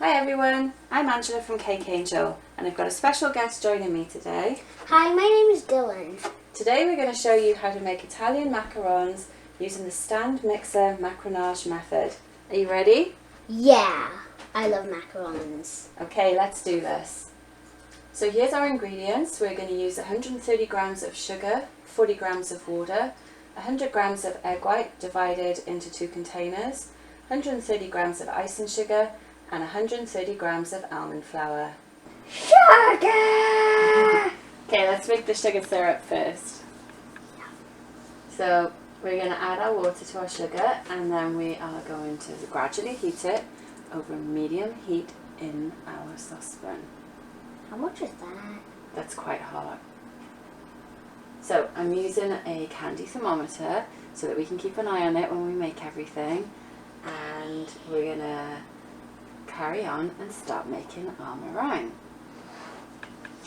Hi everyone, I'm Angela from Cake Angel and I've got a special guest joining me today. Hi, my name is Dylan. Today we're going to show you how to make Italian macarons using the stand mixer macaronage method. Are you ready? Yeah, I love macarons. Okay, let's do this. So here's our ingredients. We're going to use 130 grams of sugar, 40 grams of water, 100 grams of egg white divided into 2 containers, 130 grams of icing sugar and 130 grams of almond flour. Sugar! Okay, let's make the sugar syrup first. So we're going to add our water to our sugar and then we are going to gradually heat it over medium heat in our saucepan. How much is that? That's quite hot. So I'm using a candy thermometer so that we can keep an eye on it when we make everything, and we're going to carry on and start making our meringue.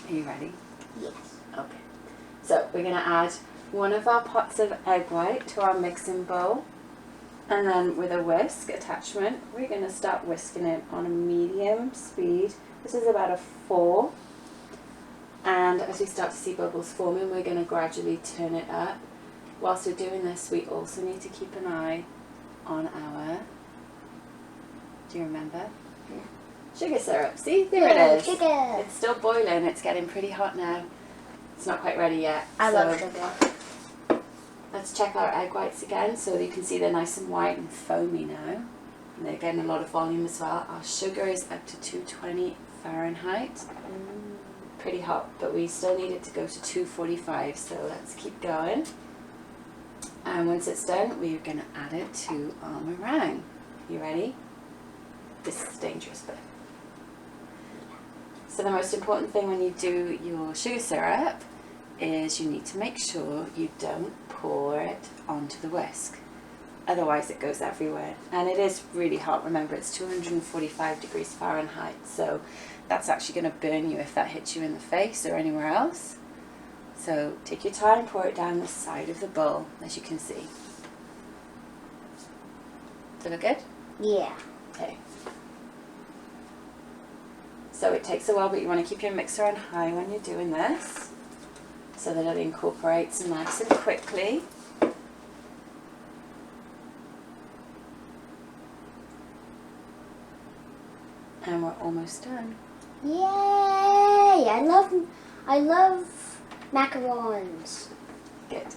Are you ready? Yes. Okay. So we're going to add one of our pots of egg white to our mixing bowl, and then with a whisk attachment we're going to start whisking it on a medium speed. This is about a 4, and as we start to see bubbles forming we're going to gradually turn it up. Whilst we're doing this we also need to keep an eye on our, do you remember? Yeah. Sugar syrup. See, there it is. Sugar. It's still boiling, it's getting pretty hot now. It's not quite ready yet. I love sugar. Let's check our egg whites again so you can see they're nice and white and foamy now. And they're getting a lot of volume as well. Our sugar is up to 220 Fahrenheit. Pretty hot, but we still need it to go to 245, so let's keep going. And once it's done, we're going to add it to our meringue. You ready? This is dangerous bit. So the most important thing when you do your sugar syrup is you need to make sure you don't pour it onto the whisk. Otherwise it goes everywhere. And it is really hot. Remember, it's 245 degrees Fahrenheit. So that's actually going to burn you if that hits you in the face or anywhere else. So take your time, pour it down the side of the bowl, as you can see. Does it look good? Yeah. Okay. So it takes a while, but you want to keep your mixer on high when you're doing this, so that it incorporates nice and quickly. And we're almost done. Yay! I love macarons. Good.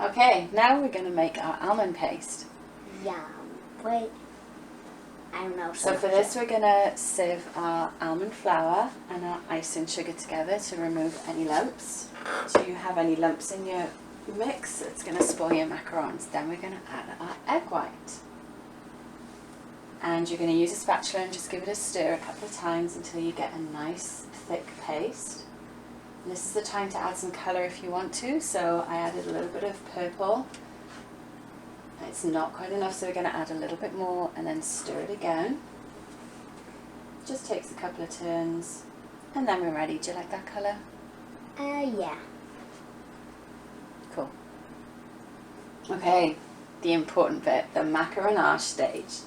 Okay, now we're going to make our almond paste. Yum. Wait. I don't know. So for this we're going to sieve our almond flour and our icing sugar together to remove any lumps. So you have any lumps in your mix, it's going to spoil your macarons. Then we're going to add our egg white. And you're going to use a spatula and just give it a stir a couple of times until you get a nice thick paste. And this is the time to add some colour if you want to, so I added a little bit of purple. It's not quite enough, so we're going to add a little bit more and then stir it again. Just takes a couple of turns and then we're ready. Do you like that colour? Yeah. Cool. Okay, the important bit, the macaronage stage.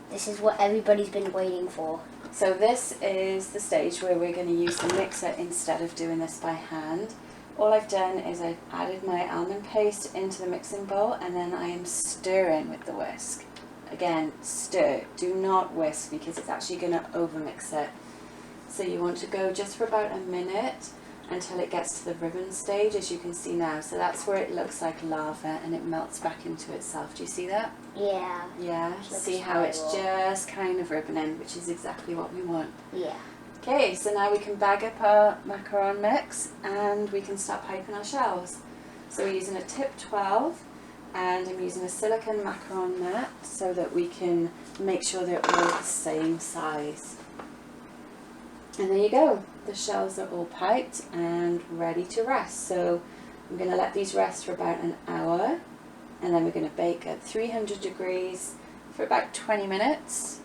This is what everybody's been waiting for. So this is the stage where we're going to use the mixer instead of doing this by hand. All I've done is I've added my almond paste into the mixing bowl and then I am stirring with the whisk. Again, stir. Do not whisk because it's actually going to overmix it. So you want to go just for about a minute until it gets to the ribbon stage, as you can see now. So that's where it looks like lava and it melts back into itself. Do you see that? Yeah. Yeah. See how it's just kind of ribboning, which is exactly what we want. Yeah. Okay, so now we can bag up our macaron mix and we can start piping our shells. So we're using a tip 12 and I'm using a silicone macaron mat so that we can make sure they're all the same size. And there you go, the shells are all piped and ready to rest. So I'm going to let these rest for about an hour and then we're going to bake at 300 degrees for about 20 minutes.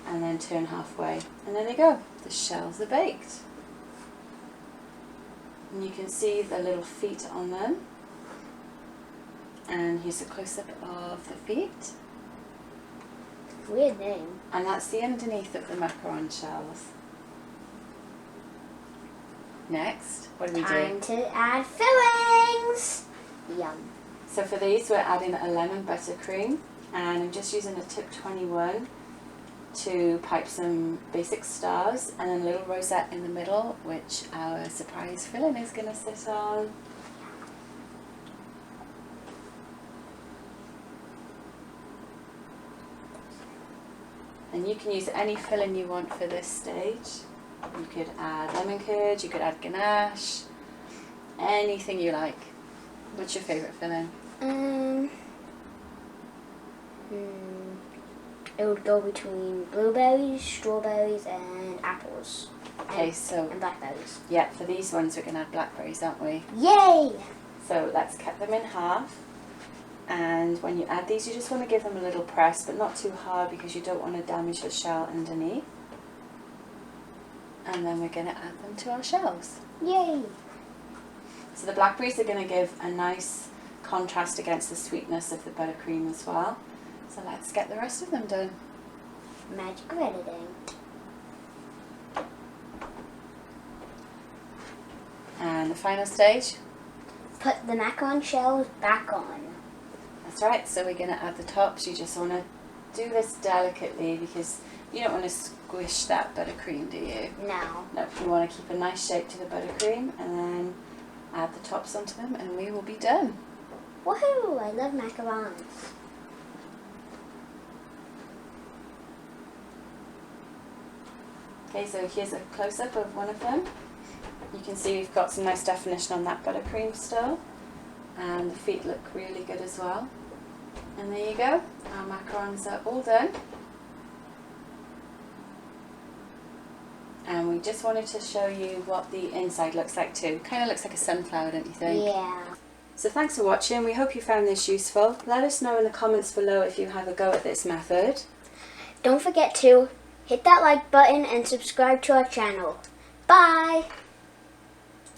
And then turn halfway, and there they go, the shells are baked. And you can see the little feet on them. And here's a close-up of the feet. Weird name. And that's the underneath of the macaron shells. Next, what do we do? Time to add fillings. Yum. So for these, we're adding a lemon buttercream, and I'm just using a tip 21 to pipe some basic stars and then a little rosette in the middle, which our surprise filling is going to sit on. And you can use any filling you want for this stage. You could add lemon curd, you could add ganache, anything you like. What's your favourite filling? It would go between blueberries, strawberries, and apples. Okay, so and blackberries. yeah, for these ones we're going to add blackberries, aren't we? Yay! So let's cut them in half. And when you add these, you just want to give them a little press, but not too hard because you don't want to damage the shell underneath. And then we're going to add them to our shells. Yay! So the blackberries are going to give a nice contrast against the sweetness of the buttercream as well. So let's get the rest of them done. Magic of editing. And the final stage. Put the macaron shells back on. That's right, so we're going to add the tops. You just want to do this delicately because you don't want to squish that buttercream, do you? No. No, you want to keep a nice shape to the buttercream and then add the tops onto them and we will be done. Woohoo! I love macarons. Okay, so here's a close-up of one of them. You can see we've got some nice definition on that buttercream still. And the feet look really good as well. And there you go, our macarons are all done. And we just wanted to show you what the inside looks like too. Kind of looks like a sunflower, don't you think? Yeah. So thanks for watching. We hope you found this useful. Let us know in the comments below if you have a go at this method. Don't forget to hit that like button and subscribe to our channel. Bye!